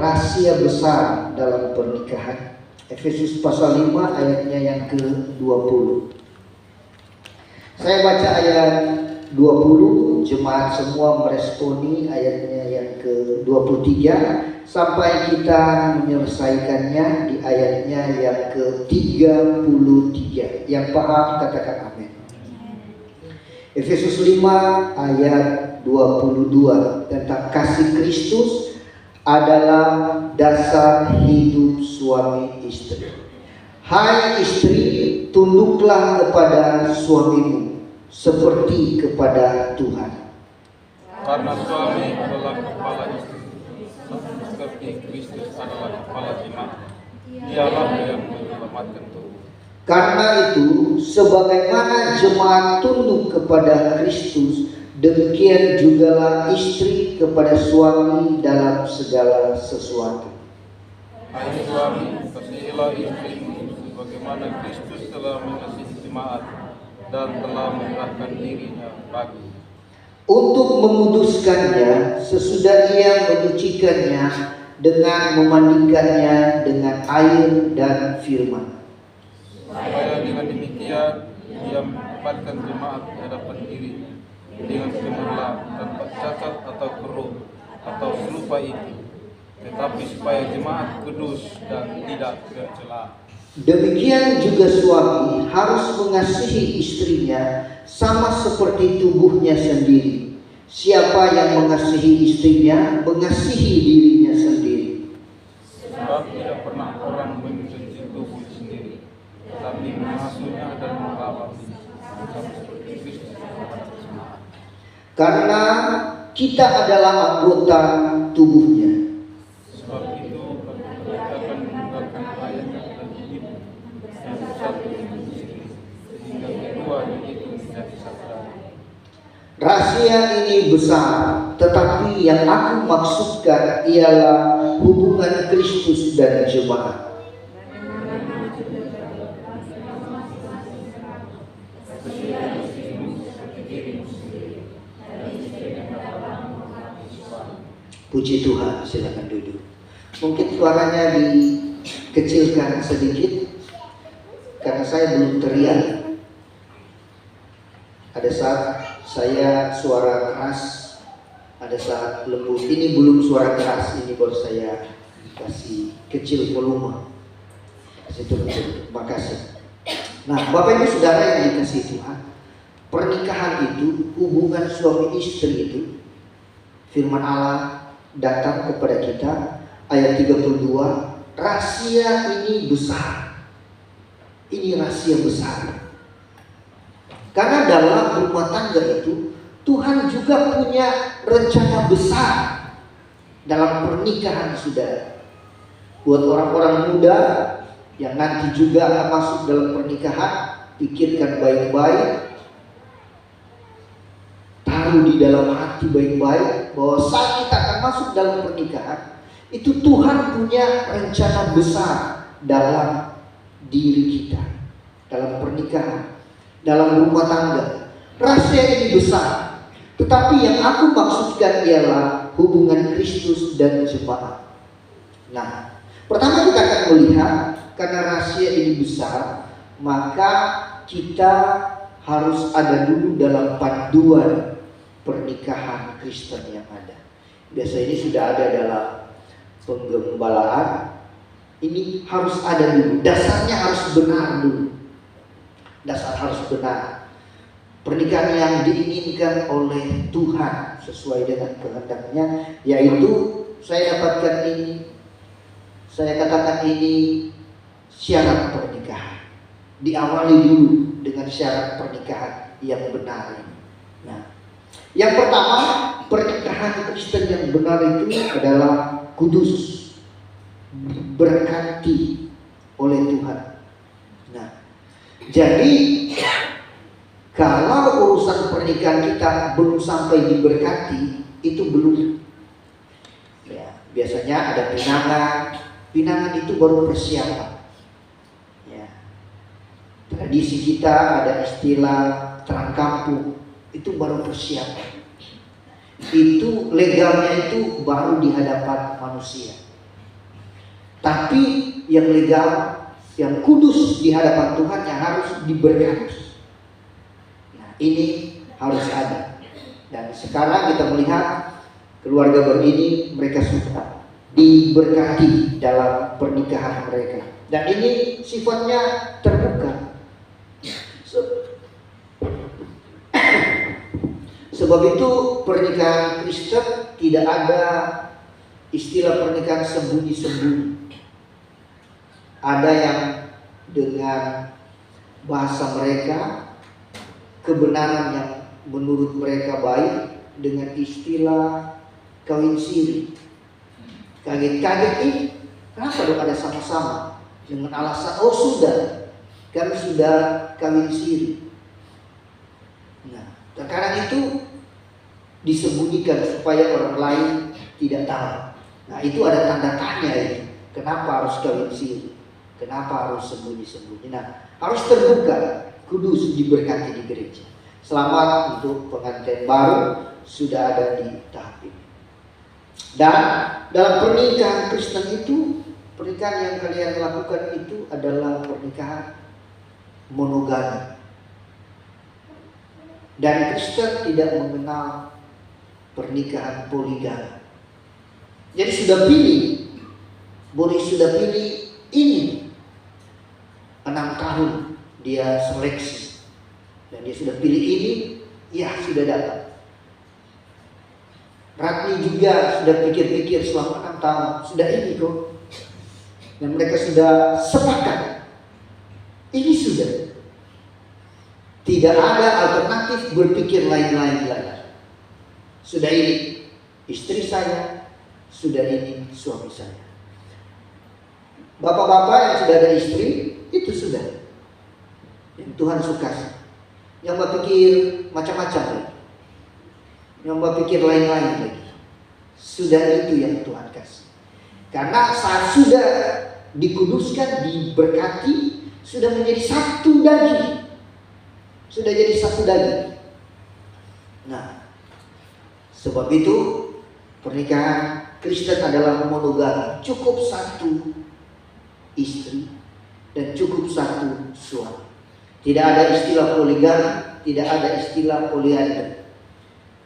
rahasia besar dalam pernikahan. Efesus pasal 5 ayatnya yang ke-20. Saya baca ayat 20, jemaat semua meresponi ayatnya yang ke-23 sampai kita menyelesaikannya di ayatnya yang ke-33. Yang paham katakan amin. Efesus 5 ayat 22 tentang kasih Kristus adalah dasar hidup suami istri. Hai istri, tunduklah kepada suamimu seperti kepada Tuhan. Karena suami adalah kepala istri, seperti Kristus adalah kepala jemaat. Dialah yang menyelamatkan tubuh. Karena itu, sebagaimana jemaat tunduk kepada Kristus, demikian jugalah istri kepada suami dalam segala sesuatu. Hai suami, kasihilah istrimu sebagaimana Kristus telah mengasihi jemaat dan telah menyerahkan dirinya bagi Untuk menguduskannya sesudah ia menyucikannya dengan memandikannya dengan air dan firman. supaya dengan demikian ia menempatkan jemaat di hadapan dirinya dengan cemerlang, tanpa cacat atau keruh atau serupa itu, tetapi supaya jemaat kudus dan tidak tercela. Demikian juga suami harus mengasihi istrinya sama seperti tubuhnya sendiri. Siapa yang mengasihi istrinya, mengasihi dirinya sendiri. Sebab tidak pernah orang membenci tubuh sendiri, tetapi mengasuhnya dan merawatnya sama seperti Kristus kepada jemaat. Karena kita adalah anggota tubuhnya. Sebab itu kita akan meninggalkan ayah dan ibu yang satu istri, sehingga keduanya itu menjadi satu. Rahasia ini besar, tetapi yang aku maksudkan ialah hubungan Kristus dan jemaat. Puji Tuhan, silakan duduk. Mungkin suaranya dikecilkan sedikit karena saya belum teriak. Ada saat saya suara keras, ada saat lembut. Ini belum suara keras, ini baru saya kasih kecil volume. Terima kasih. Nah, Bapak Ibu Saudara yang dikasihi Tuhan, pernikahan itu, hubungan suami istri itu, firman Allah datang kepada kita, ayat 32, rahasia ini besar. Ini rahasia besar. Karena dalam rumah tangga itu Tuhan juga punya rencana besar dalam pernikahan, saudara. Buat orang-orang muda yang nanti juga akan masuk dalam pernikahan, pikirkan baik-baik, taruh di dalam hati baik-baik bahwa saat kita akan masuk dalam pernikahan itu Tuhan punya rencana besar dalam diri kita, dalam pernikahan, dalam rumah tangga. Rahasia ini besar, tetapi yang aku maksudkan ialah hubungan Kristus dan jemaat. Nah, pertama kita akan melihat, karena rahasia ini besar, maka kita harus ada dulu dalam panduan pernikahan Kristen yang ada. Biasa ini sudah ada dalam penggembalaan. Ini harus ada dulu, dasarnya harus benar dulu. Dasar harus benar. Pernikahan yang diinginkan oleh Tuhan sesuai dengan kehendaknya, yaitu saya dapatkan ini, saya katakan ini syarat pernikahan. Diawali dulu dengan syarat pernikahan yang benar ini. Nah, yang pertama, pernikahan Kristen yang benar itu adalah kudus, diberkati oleh Tuhan. Nah, jadi kalau urusan pernikahan kita belum sampai diberkati, itu belum. Ya, biasanya ada pinangan. Pinangan itu baru persiapan. Ya. Tradisi kita ada istilah terang kampung, itu baru persiapan. Itu legalnya itu baru di hadapan manusia. Tapi yang legal, yang kudus di hadapan Tuhan yang harus diberkati. Nah, ini harus ada. Dan sekarang kita melihat keluarga baru ini, mereka sudah diberkati dalam pernikahan mereka. Dan ini sifatnya terbuka. Sebab itu pernikahan Kristen tidak ada istilah pernikahan sembunyi-sembunyi. Ada yang dengan bahasa mereka, kebenaran yang menurut mereka baik, dengan istilah kawin siri. Kaget-kaget ini, kenapa dong ada sama-sama? Dengan alasan, oh sudah, kami sudah kawin siri. Nah, terkadang itu disembunyikan supaya orang lain tidak tahu. Nah, itu ada tanda tanya itu. Kenapa harus kawin siri? Kenapa harus sembunyi-sembunyi? Nah, harus terbuka, kudus, diberkati di gereja. Selamat untuk pengantin baru sudah ada di tahap ini. Dan dalam pernikahan Kristen itu, pernikahan yang kalian lakukan itu adalah pernikahan monogami. Dan Kristen tidak mengenal pernikahan poligami. Jadi sudah pilih, boleh sudah pilih ini 6 tahun dia seleksi dan dia sudah pilih ini, ya sudah dapat. Ratni juga sudah pikir-pikir selama 6 tahun, sudah ini kok. Dan mereka sudah sepakat, ini sudah. Tidak ada alternatif berpikir lain-lain lagi. Sudah ini istri saya, sudah ini suami saya. Bapak-bapak yang sudah ada istri, itu sudah. Yang Tuhan suka. Yang berpikir macam-macam lagi. Yang berpikir lain-lain lagi. Sudah itu yang Tuhan kasih. Karena saat sudah dikuduskan, diberkati, sudah menjadi satu daging. Sudah jadi satu daging. Nah, sebab itu pernikahan Kristen adalah monogami. Cukup satu istri dan cukup satu suami. Tidak ada istilah poligami, tidak ada istilah poliandri.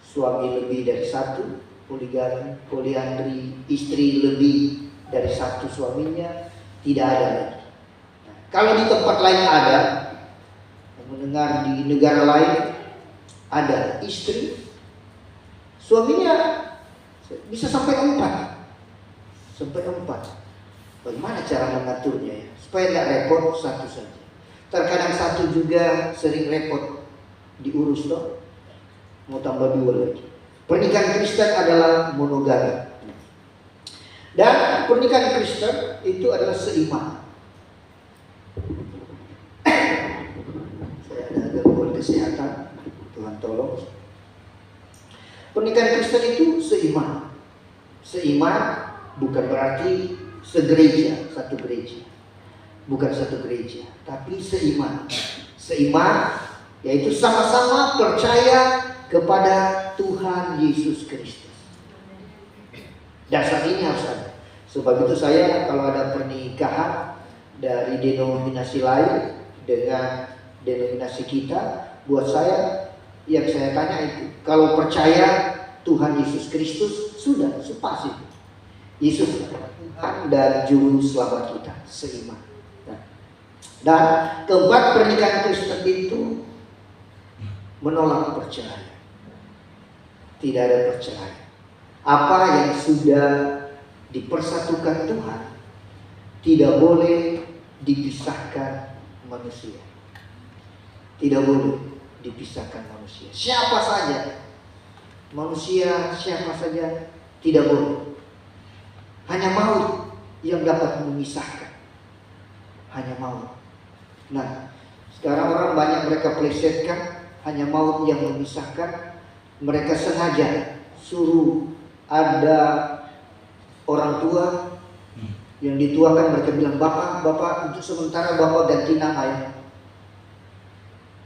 Suami lebih dari satu, poligami, poliandri, istri lebih dari satu suaminya, tidak ada lagi. Nah, kalau di tempat lain ada, mendengar di negara lain ada istri, suaminya bisa sampai 4. Sampai 4. Bagaimana cara mengaturnya ya? Supaya tidak repot satu saja. Terkadang satu juga sering repot diurus loh. Mau tambah 2 lagi. Pernikahan Kristen adalah monogami. Dan pernikahan Kristen itu adalah seiman. Saya ada gangguan kesehatan, Tuhan tolong. Pernikahan Kristen itu seiman. Seiman bukan berarti segereja, satu gereja. Bukan satu gereja, tapi seiman. Seiman yaitu sama-sama percaya kepada Tuhan Yesus Kristus. Dasar ini harus ada. Sebab itu saya kalau ada pernikahan dari denominasi lain dengan denominasi kita, buat saya yang saya tanya itu, kalau percaya Tuhan Yesus Kristus, sudah sepas itu. Yesus Tuhan dan Juru Selamat kita, seiman. Dan keempat, pernikahan Kristen itu menolak perceraian. Tidak ada perceraian. Apa yang sudah dipersatukan Tuhan tidak boleh dipisahkan manusia. Tidak boleh dipisahkan manusia. Siapa saja, manusia siapa saja tidak boleh. Hanya maut yang dapat memisahkan. Hanya maut. Nah, sekarang orang banyak mereka plesetkan, hanya maut yang memisahkan. Mereka sengaja suruh ada orang tua yang dituakan, mereka bilang, Bapak untuk sementara Bapak ganti nama ya.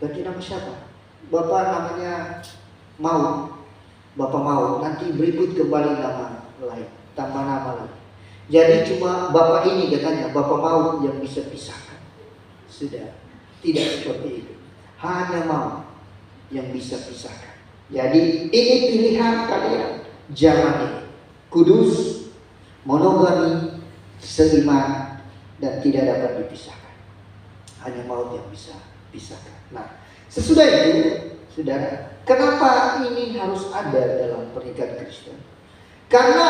Ganti nama siapa? Bapak namanya Maut. Bapak Maut, nanti berikut kembali nama lain, tambah nama lagi. Jadi cuma bapak ini katanya, bapak maut yang bisa pisahkan. Sudah, tidak seperti itu. Hanya maut yang bisa pisahkan. Jadi ini pilihan kalian zaman ini. Kudus, monogami, seiman, dan tidak dapat dipisahkan. Hanya maut yang bisa pisahkan. Nah, sesudah itu, saudara, kenapa ini harus ada dalam pernikahan Kristen? Karena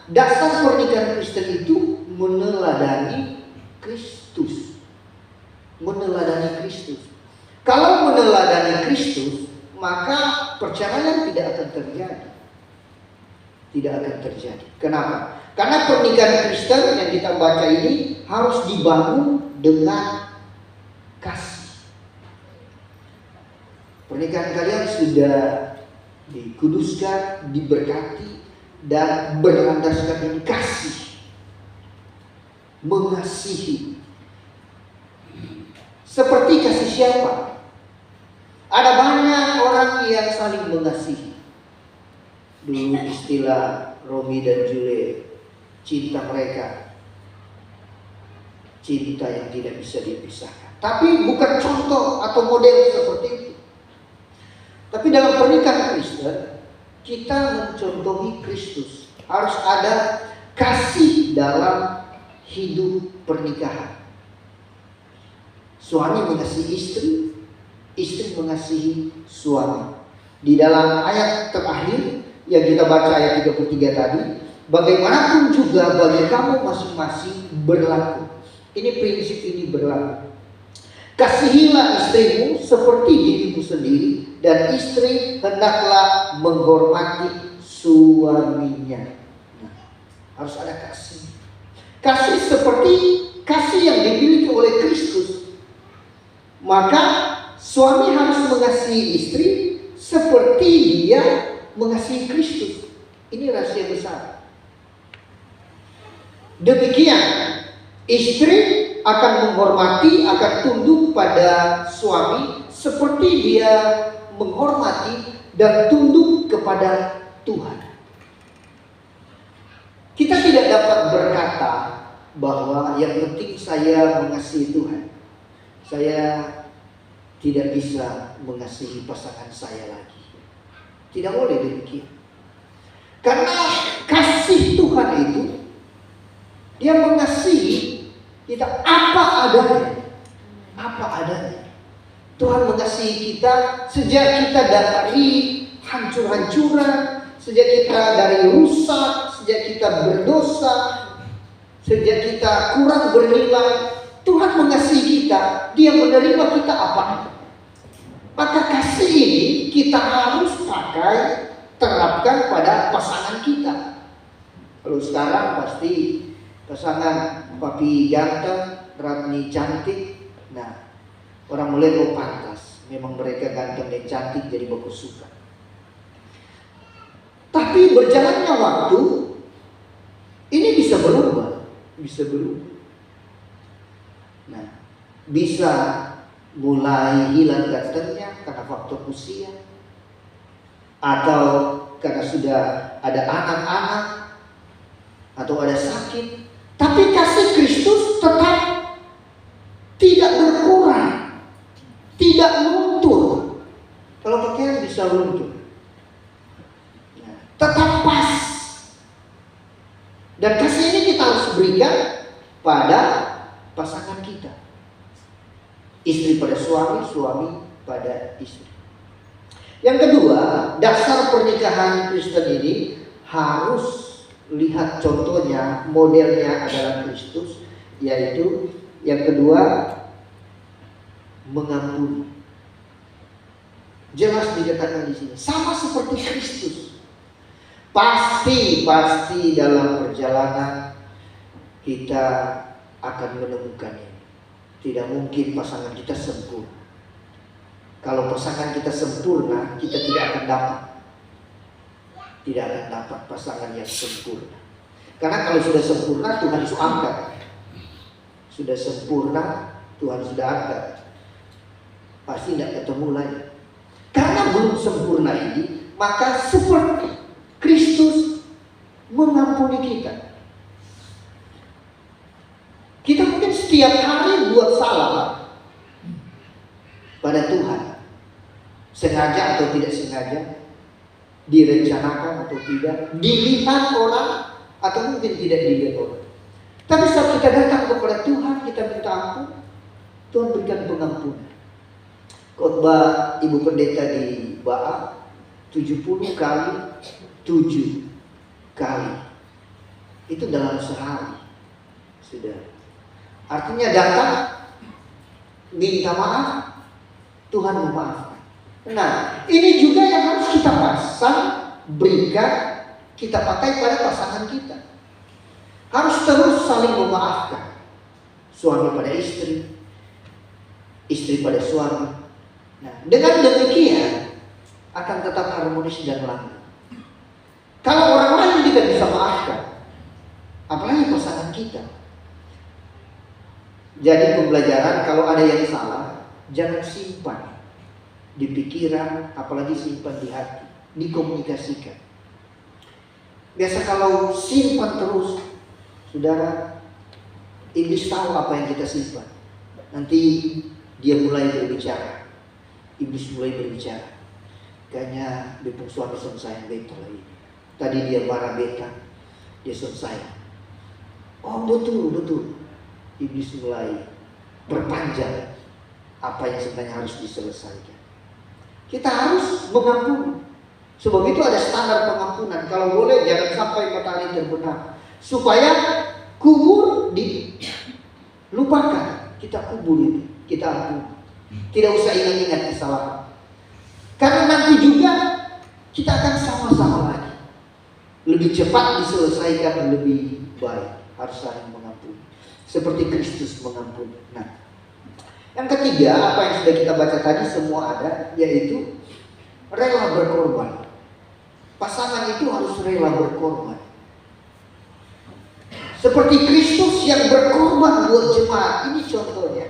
dasar pernikahan Kristen itu meneladani Kristus. Meneladani Kristus. Kalau meneladani Kristus, maka perceraian tidak akan terjadi. Tidak akan terjadi. Kenapa? Karena pernikahan Kristen yang kita baca ini harus dibangun dengan kasih. Pernikahan kalian sudah dikuduskan, diberkati, dan berlandaskan ini kasih. Mengasihi. Seperti kasih siapa? Ada banyak orang yang saling mengasihi. Dulu istilah Romi dan Juliet, cinta mereka, cinta yang tidak bisa dipisahkan. Tapi bukan contoh atau model seperti itu. Tapi dalam pernikahan Kristen, kita mencontohi Kristus. Harus ada kasih dalam hidup pernikahan. Suami mengasihi istri, istri mengasihi suami. Di dalam ayat terakhir yang kita baca ayat 33 tadi, bagaimanapun juga bagi kamu masing-masing berlaku. Ini prinsip ini berlaku. Kasihilah istrimu seperti dirimu sendiri, dan istri hendaklah menghormati suaminya. Nah, harus ada kasih. Kasih seperti kasih yang dimiliki oleh Kristus. Maka suami harus mengasihi istri seperti dia mengasihi Kristus. Ini rahasia besar. Demikian, istri akan menghormati, akan tunduk pada suami seperti dia menghormati dan tunduk kepada Tuhan. Kita tidak dapat berkata bahwa yang penting saya mengasihi Tuhan, saya tidak bisa mengasihi pasangan saya lagi. Tidak boleh demikian. Karena kasih Tuhan itu, dia mengasihi kita apa adanya. Apa adanya. Tuhan mengasihi kita sejak kita dari hancur-hancuran, sejak kita dari rusak, sejak kita berdosa, sejak kita kurang bernilai. Tuhan mengasihi kita, dia menerima kita apa? Maka kasih ini kita harus pakai, terapkan pada pasangan kita. Kalau sekarang pasti pasangan papi ganteng, Ratni cantik, nah orang mulai mau pantas. Memang mereka ganteng dan cantik jadi bagus suka. Tapi berjalannya waktu, ini bisa berubah. Bisa berubah. Nah, bisa mulai hilang gantengnya karena faktor usia, atau karena sudah ada anak-anak, atau ada sakit. Tapi kasih Kristus tetap tidak berkurang, tidak luntur. Kalau pakaian bisa luntur, nah, tetap pas. Dan kasih ini kita harus berikan pada pasangan kita. Istri pada suami, suami pada istri. Yang kedua, dasar pernikahan Kristen ini harus lihat contohnya, modelnya adalah Kristus, yaitu yang kedua, mengampuni. Jelas dikatakan di sini, sama seperti Kristus. Pasti dalam perjalanan kita akan menemukan ini. Tidak mungkin pasangan kita sempurna. Kalau pasangan kita sempurna, kita tidak akan dapat. Tidak akan dapat pasangan yang sempurna. Karena kalau sudah sempurna, Tuhan sudah angkat. Sudah sempurna, Tuhan sudah angkat. Pasti tidak ketemu lagi. Karena belum sempurna ini, maka seperti Kristus mengampuni kita. Kita mungkin setiap hari buat salah pada Tuhan, sengaja atau tidak sengaja, direncanakan atau tidak, dilihat orang atau mungkin tidak dilihat orang. Tapi saat kita datang kepada Tuhan, kita minta ampun, Tuhan berikan pengampunan. Khotbah Ibu Pendeta di Baak 70 kali 7 kali. Itu dalam sehari. Sudah. Artinya datang, minta maaf, Tuhan memaafkan. Nah, ini juga yang harus kita pasang, berikan, kita pakai pada pasangan kita. Harus terus saling memaafkan. Suami pada istri, istri pada suami. Nah, dengan demikian akan tetap harmonis dan langgeng. Kalau orang lain tidak bisa maafkan, apalagi pasangan kita. Jadi pembelajaran, kalau ada yang salah, jangan simpan di pikiran, apalagi simpan di hati, dikomunikasikan. Biasa kalau simpan terus, saudara, iblis tahu apa yang kita simpan. Nanti dia mulai berbicara. Iblis mulai berbicara. Kayaknya bepung suami son sayang beta lagi. Tadi dia marah beta, dia son sayang. Oh betul. Iblis mulai berpanjang apa yang sebenarnya harus diselesaikan. Kita harus mengampuni. Sebab itu ada standar pengampunan. Kalau boleh jangan sampai matahari terbenam. Supaya kubur dilupakan. Kita kubur itu, kita ampuni. Tidak usah ingat-ingat kesalahan. Karena nanti juga kita akan sama-sama lagi. Lebih cepat diselesaikan, lebih baik. Harus saling mengampuni. Seperti Kristus mengampuni. Nah, yang ketiga, apa yang sudah kita baca tadi semua ada, yaitu rela berkorban. Pasangan itu harus rela berkorban. Seperti Kristus yang berkorban buat jemaat. Ini contohnya.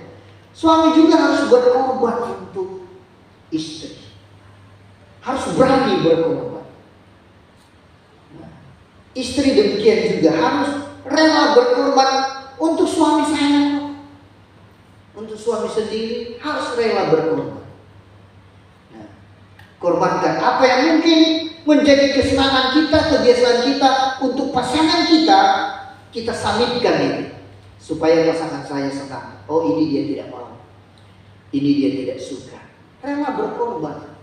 Suami juga harus berkorban untuk istri. Harus berani berkorban. Nah, istri demikian juga harus rela berkorban untuk suami saya. Untuk suami sendiri harus rela berkorban. Nah, korbankan apa yang mungkin menjadi kesenangan kita, kebiasaan kita untuk pasangan kita, kita samitkan itu supaya pasangan saya senang. Oh ini dia tidak mau, ini dia tidak suka. Rela berkorban.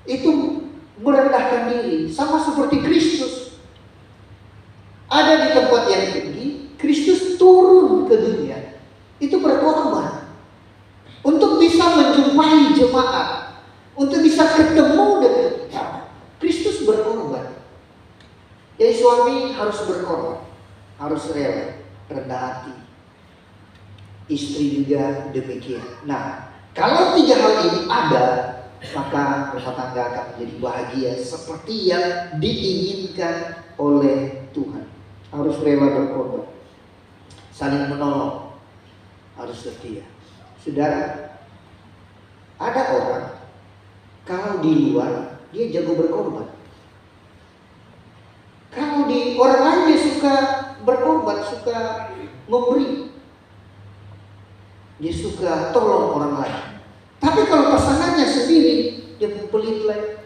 Itu merendahkan diri, sama seperti Kristus. Ada di tempat yang tinggi, Kristus turun ke dunia. Itu berkorban untuk bisa menjumpai jemaat, untuk bisa ketemu dengan kita. Kristus berkorban. Jadi suami harus berkorban, harus rela, rendah hati. Istri juga demikian. Nah, kalau tiga hal ini ada, maka rumah tangga akan menjadi bahagia seperti yang diinginkan oleh Tuhan. Harus rela berkorban, saling menolong, harus setia. Saudara, ada orang kalau di luar dia jago berkorban. Kalau di orang lain dia suka berkorban, suka memberi. Dia suka tolong orang lain. Tapi kalau pasangannya sendiri, dia pelit lagi.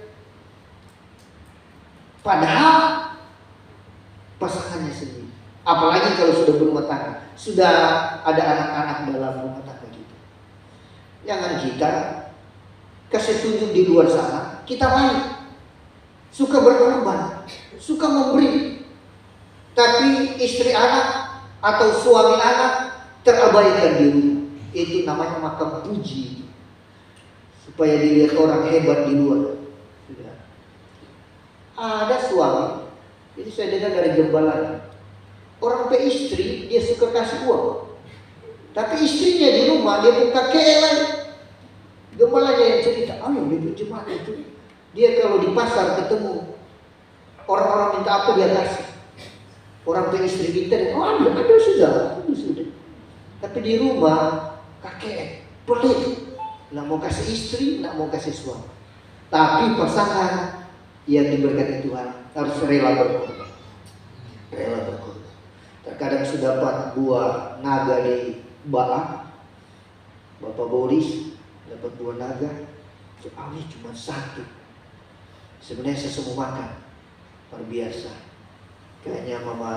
Padahal pasangannya sendiri. Apalagi kalau sudah berumah tangga, sudah ada anak-anak dalam rumah tangga kita. Jangan kita kasih tunjuk di luar sana, kita baik, suka berkorban, suka memberi. Tapi istri anak atau suami anak terabaikan di rumah. Itu namanya makam puji, supaya dilihat orang hebat di luar. Ada suami, ini saya dengar dari gembala, orang pe istri dia suka kasih uang, tapi istrinya di rumah dia buka keelan. Gembalanya yang cerita, oh yang di jemaat itu, dia kalau di pasar ketemu orang-orang minta apa dia kasih. Orang pe istri kita, oh ada sudah. Tapi di rumah kakek pelit, nggak mau kasih istri, nggak mau kasih suami. Tapi pasangan yang diberkati Tuhan harus rela berkorban, rela berkorban. Terkadang sudah dapat buah naga di Baak, Bapak Boris dapat buah naga, cuma satu. Sebenarnya saya semua makan, luar biasa. Kayaknya Mama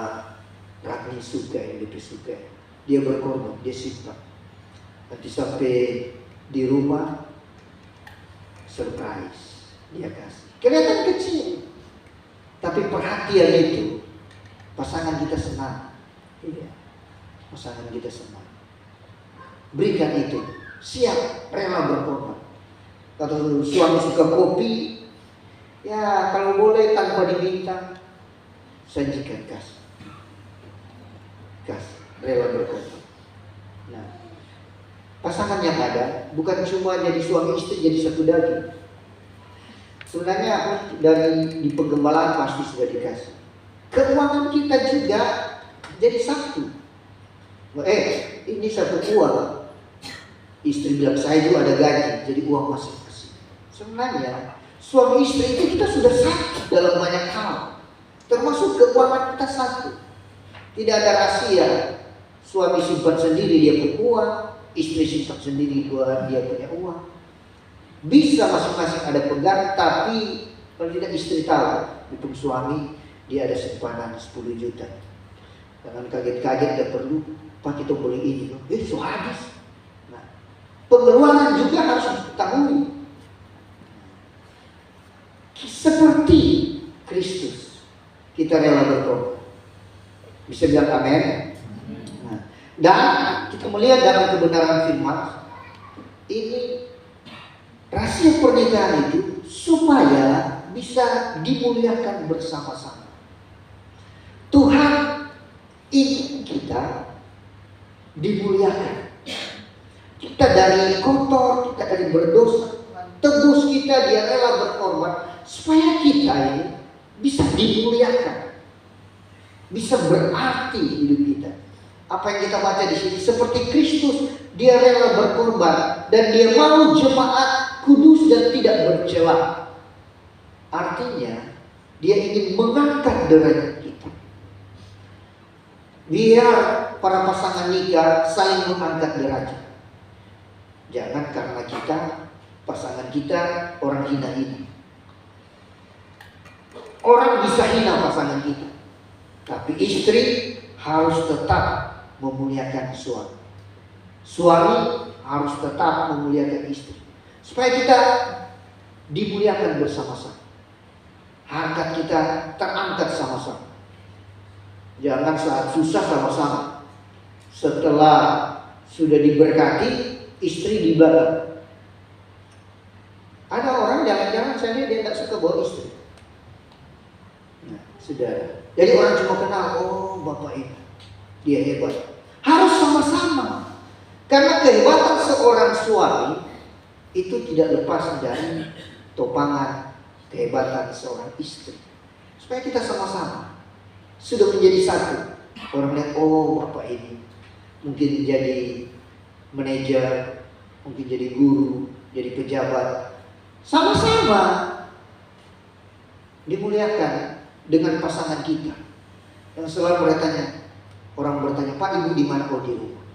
Ratni suka, yang lebih suka. Dia berkorban, dia simpan. Nanti sampai di rumah, surprise, dia kasih. Kelihatan kecil, tapi perhatian itu, pasangan kita senang. Iya, pasangan kita senang. Berikan itu, siap, rela berkorban. Kalau suami suka kopi, ya kalau boleh tanpa diminta, sajikan, kasih, rela berkorban. Nah, pasangan yang ada bukan cuma jadi suami istri, jadi satu daging. Sebenarnya dari di penggembalaan pasti sudah dikasih. Keuangan kita juga jadi satu. Ini satu uang. Istri bilang saya juga ada gaji, jadi uang masing-masing. Sebenarnya suami istri itu kita sudah satu dalam banyak hal, termasuk keuangan kita satu. Tidak ada rahasia. Suami simpan sendiri dia punya uang, istri simpan sendiri dia punya uang. Bisa masing-masing ada pegang, tapi kalau tidak istri tahu, itu suami dia ada simpanan 10 juta. Jangan kaget-kaget dia perlu, Pak kita beli ini, so habis. Nah, pengeluaran juga harus diketahui. Seperti Kristus, kita rela berkorban. Bisa bilang amin? Nah, dan kita melihat dalam kebenaran firman, ini rahasia pernikahan itu supaya bisa dimuliakan bersama-sama. Tuhan ingin kita dimuliakan. Kita dari kotor, kita dari berdosa, tebus kita, dia rela berkorban supaya kita ini bisa dimuliakan, bisa berarti hidup kita. Apa yang kita baca di sini, seperti Kristus, dia rela berkorban dan dia mau jemaat kudus dan tidak bercela. Artinya dia ingin mengangkat derajat kita. Biar para pasangan nikah saling mengangkat derajat. Jangan karena kita, pasangan kita orang hina ini. Orang bisa hina pasangan kita, tapi istri harus tetap memuliakan suami. Suami harus tetap memuliakan istri, supaya kita dimuliakan bersama-sama. Harkat kita terangkat sama-sama. Jangan saat susah sama-sama. Setelah sudah diberkati, istri di belakang. Ada orang jangan-jangan saya lihat dia tidak suka bawa istri. Nah, saudara. Jadi orang cuma kenal, oh bapak ini, dia hebat. Harus sama-sama. Karena kehebatan seorang suami itu tidak lepas dari topangan kehebatan seorang istri. Supaya kita sama-sama sudah menjadi satu. Orang lihat, oh bapak ini mungkin jadi manajer, mungkin jadi guru, jadi pejabat. Sama-sama dimuliakan dengan pasangan kita. Yang selalu bertanya, orang bertanya, Pak ibu di mana? Oh di rumah.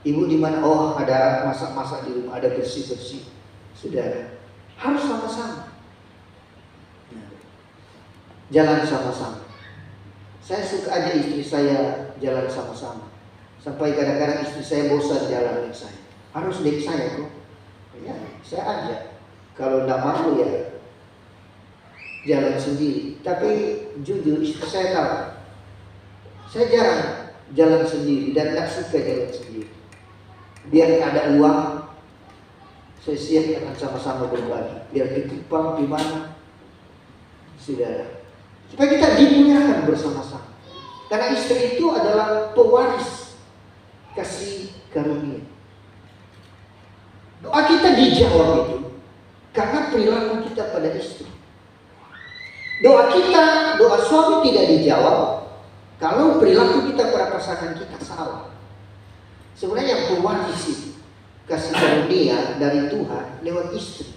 Ibu di mana? Oh ada masak-masak di rumah, ada bersih-bersih. Saudara, harus sama-sama. Jalan sama-sama. Saya suka aja istri saya jalan sama-sama. Sampai kadang-kadang istri saya bosan jalan dengan saya. Harus dengan saya kok. Ya, saya ajak. Kalau tidak mau ya jalan sendiri. Tapi jujur istri saya tahu, saya jarang jalan sendiri dan tidak suka jalan sendiri. Biar ada uang, saya siap akan sama-sama berbagi. Biar ditumpang di mana, saudara. Supaya kita dimuliakan bersama-sama. Karena istri itu adalah pewaris kasih karunia. Doa kita dijawab itu karena perilaku kita pada istri. Doa kita, doa suami tidak dijawab kalau perilaku kita pada pasangan kita salah. Sebenarnya yang pewaris itu kasih karunia dari Tuhan lewat istri.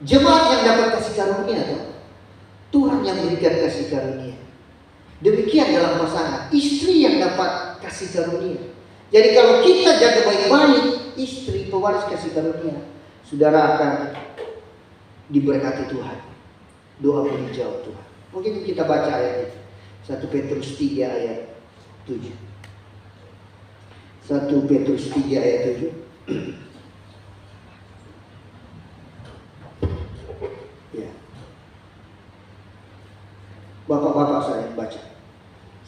Jemaat yang dapat kasih karunia, Tuhan yang berikan kasih karunia. Demikian dalam pasangan, istri yang dapat kasih karunia. Jadi kalau kita jaga baik-baik istri pewaris kasih karunia, saudara akan diberkati Tuhan. Doa dijawab Tuhan. Mungkin kita baca ayat itu. 1 Petrus 3 ayat 7. 1 Petrus 3 ayat 7. Ya. Bapak-bapak saya baca.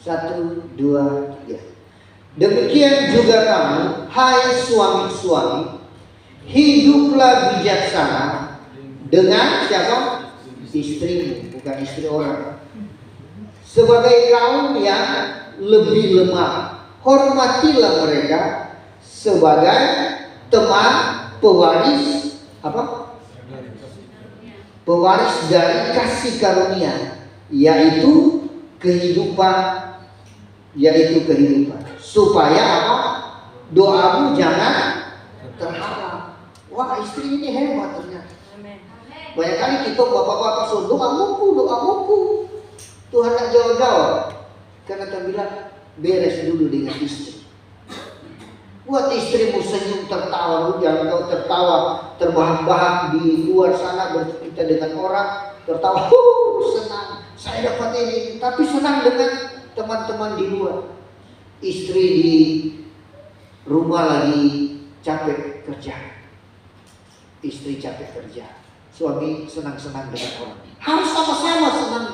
1, 2, 3. Demikian juga kamu, hai suami-suami, hiduplah bijaksana dengan siapa? Istrimu, bukan istri orang. Sebagai kaum yang lebih lemah, hormatilah mereka sebagai teman pewaris apa? Pewaris dari kasih karunia, yaitu kehidupan, supaya apa? Doamu jangan terhalang. Wah, istri ini hebat ternyata. Banyak kali kita bapak-bapak suruh doamuku. Tuhan tak jawab. Karena Tuhan bilang beres dulu dengan istri. Buat istrimu senyum tertawa, jangan kau tertawa terbahak-bahak di luar sana bercerita dengan orang, tertawa, senang, saya dapat ini, tapi senang dengan teman-teman di luar. Istri di rumah lagi capek kerja, istri capek kerja, suami senang-senang dengan orang. Harus sama-sama senang.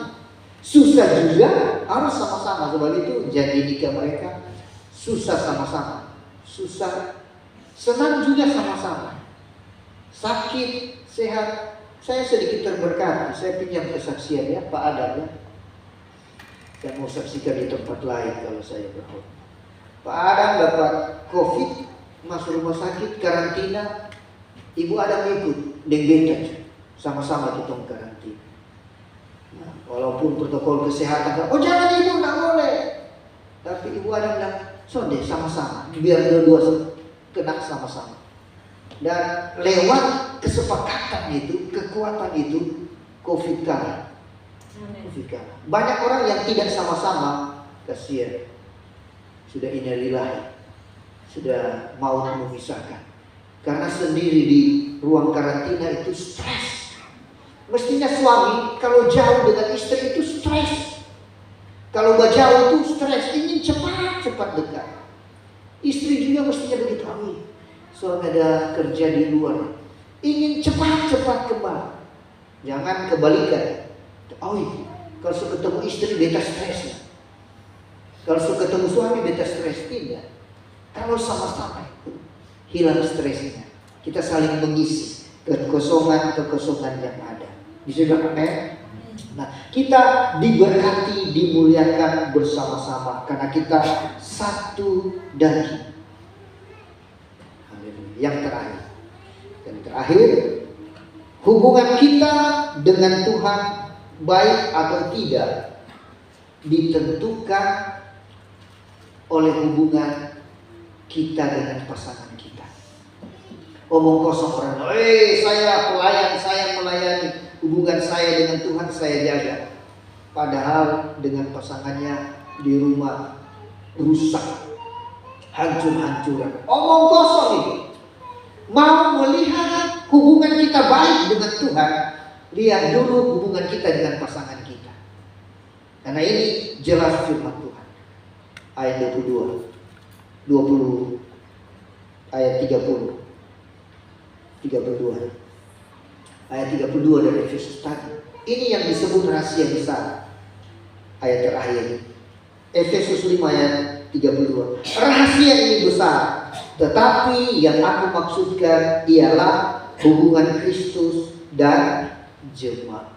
Susah juga harus sama-sama. Sebab itu janji nikah mereka susah sama-sama, susah senang juga sama-sama, sakit sehat. Saya sedikit terberkati. Saya pinjam kesaksian ya Pak Adam ya. Saya mau saksikan di tempat lain kalau saya berhubung. Pak Adam dapat COVID, masuk rumah sakit, karantina. Ibu Adam ikut, deng-deng sama-sama kita karantina. Nah, walaupun protokol kesehatan, oh jangan ibu, nggak boleh. Tapi ibu Adam bilang, sonde sama-sama, biar dua-dua kena sama-sama. Dan lewat kesepakatan itu, kekuatan itu, COVID kalah. Banyak orang yang tidak sama-sama, kasihan. Sudah innalillahi, sudah maut memisahkan. Karena sendiri di ruang karantina itu stres. Mestinya suami kalau jauh dengan istri itu stres. Kalau jauh itu stres, ingin cepat-cepat dekat. Istri juga mestinya begitu. Suami ada kerja di luar, ingin cepat-cepat kembali. Jangan kebalikan. Kalau suka ketemu istri beta stres. Kalau suka ketemu suami beta stres, tidak. Kalau sama-sama hilang stresnya, kita saling mengisi kekosongan yang ada. Bisa bilang amin. Nah, kita diberkati, dimuliakan bersama-sama karena kita satu daging. Yang terakhir, hubungan kita dengan Tuhan baik atau tidak ditentukan oleh hubungan kita dengan pasangan kita. Omong kosong orang, saya pelayan, saya melayani, hubungan saya dengan Tuhan saya jaga. Padahal dengan pasangannya di rumah rusak, hancur-hancuran. Omong kosong itu. Mau melihat hubungan kita baik dengan Tuhan, lihat dulu hubungan kita dengan pasangan kita. Karena ini jelas firman Tuhan. Ayat 20 ayat 32 ayat 32 dari Efesus tadi. Ini yang disebut rahasia besar. Ayat terakhir Efesus 5 ayat 32. Rahasia ini besar, tetapi yang aku maksudkan ialah hubungan Kristus dan jemaat.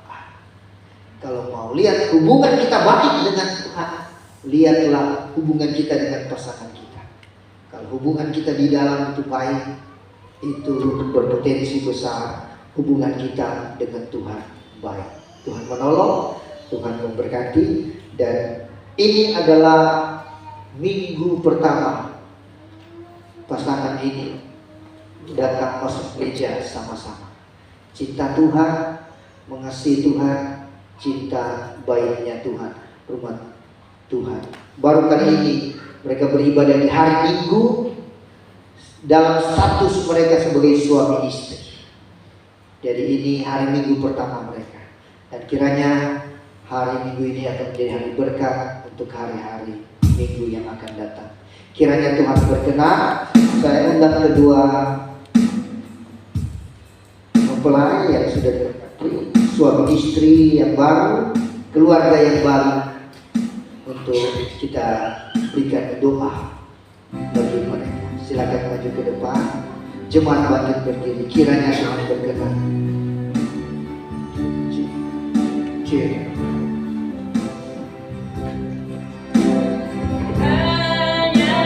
Kalau mau lihat hubungan kita baik dengan Tuhan, lihatlah hubungan kita dengan pasangan kita. Kalau hubungan kita di dalam itu baik, itu berpotensi besar hubungan kita dengan Tuhan baik. Tuhan menolong, Tuhan memberkati. Dan ini adalah minggu pertama pasangan ini datang masuk gereja sama-sama. Cinta Tuhan, mengasihi Tuhan, cinta baiknya Tuhan. Rumah Tuhan. Baru kali ini mereka beribadah di hari Minggu dalam status mereka sebagai suami istri. Jadi ini hari Minggu pertama mereka. Dan kiranya hari Minggu ini akan menjadi hari berkat untuk hari-hari Minggu yang akan datang. Kiranya Tuhan berkenan. Saya undang kedua mempelai yang sudah berkati, suami istri yang baru, keluarga yang baru, untuk kita berikan doa bagi mereka. Silakan maju ke depan. Jemaat bangkit berdiri. Kiranya Tuhan berkenan. Hanya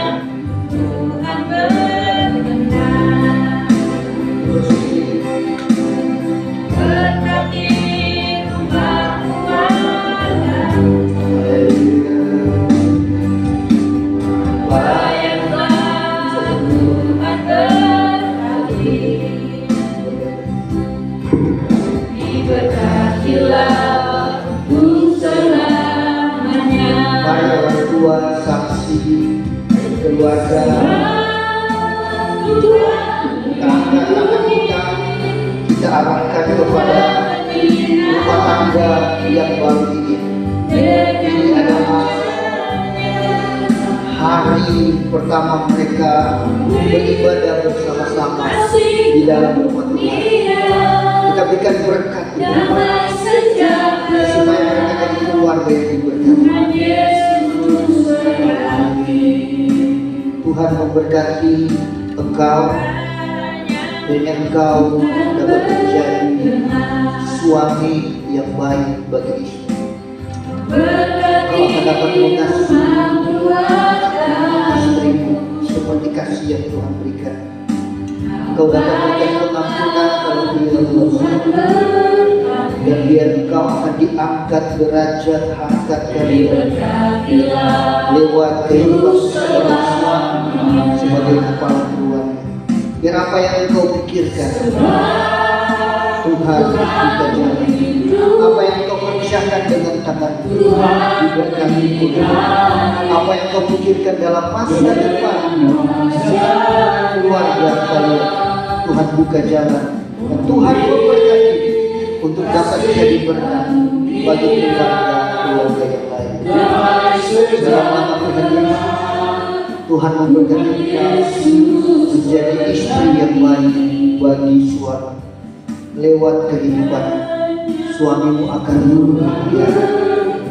Tuhan berkenan. Berkati rumah keluarga. Diberkatilah untuk selamanya. Mari orang tua, saksi, keluarga, tangan-tangan kita arahkan kepada rumah tangga yang baru ini. Ini adalah hari pertama mereka beribadah bersama-sama di dalam rumah Tuhan. Kita berikan berkat supaya mereka jadi keluarga yang diberkati. Tuhan memberkati engkau dan engkau dapat menjadi suami yang baik bagi istri. Engkau akan dapat mengasihi istrimu seperti kasih yang Tuhan berikan. Engkau dapat memberikan pengampunan kalau dia berdosa, dan biar engkau akan diangkat derajat harkat kalian lewat kehidupan seorang suami sebagai kepala keluarga. Biar apa yang engkau pikirkan Tuhan buka jalan. Apa yang engkau kerjakan dengan tanganmu diberkati Tuhan. Apa yang engkau pikirkan dalam masa depan keluarga kalian, Tuhan buka jalan. Dan Tuhan memberkati untuk dapat jadi berkat bagi keluarga yang lain. Dalam nama Tuhan Yesus, Tuhan memberkati engkau menjadi istri yang baik bagi suami. Lewat kehidupan suamimu akan luluh dia,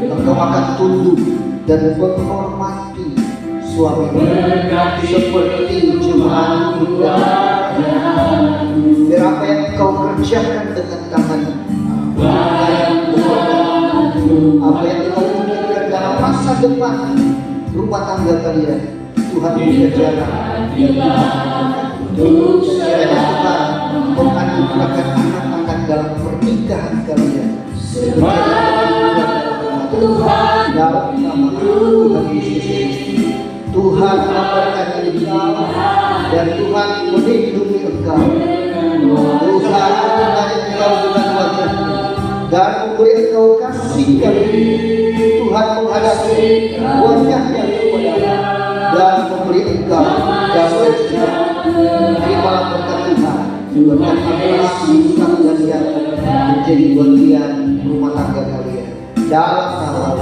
engkau akan tunduk dan menghormati suamimu seperti jemaatmu. Biar apa yang engkau kerjakan dengan tangan, apa yang engkau pikirkan dalam masa depan rumah tangga kalian, Tuhan buka jalan. Kiranya Tuhan menganugerahkan anak-anak dalam pernikahan kalian dalam nama Tuhan Yesus Kristus. Tuhan memberkati engkau dan Tuhan melindungi engkau. Tuhan menyertai engkau dengan wajah-Nya dan memberi engkau kasih karunia. Tuhan menghadapi wajah-Nya kepadamu dan memberi engkau damai sejahtera. Terimalah berkat Tuhan, berkat Abraham, Ishak dan Yakub menjadi bagian rumah tangga kalian dalam nama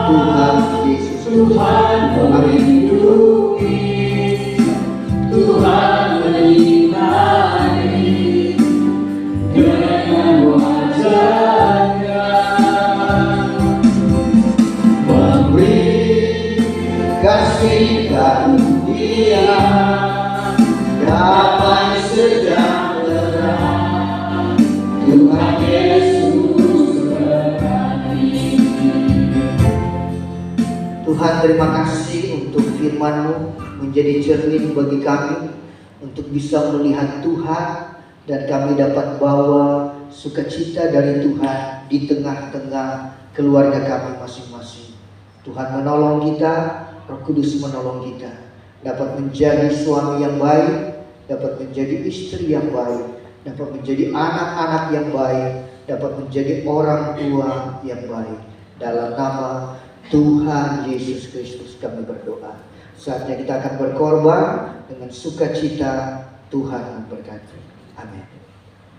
Tuhan Yesus Kristus. Amin. Tuhan menyinari dengan wajah-Nya, memberi kasih karunia, damai sejahtera. Tuhan Yesus berkati. Tuhan, terima kasih untuk firman-Mu menjadi cermin bagi kami untuk bisa melihat Tuhan, dan kami dapat bawa sukacita dari Tuhan di tengah-tengah keluarga kami masing-masing. Tuhan menolong kita, Roh Kudus menolong kita dapat menjadi suami yang baik, dapat menjadi istri yang baik, dapat menjadi anak-anak yang baik, dapat menjadi orang tua yang baik. Dalam nama Tuhan Yesus Kristus kami berdoa. Saatnya kita akan berkorban dengan sukacita. Tuhan memberkati. Amin.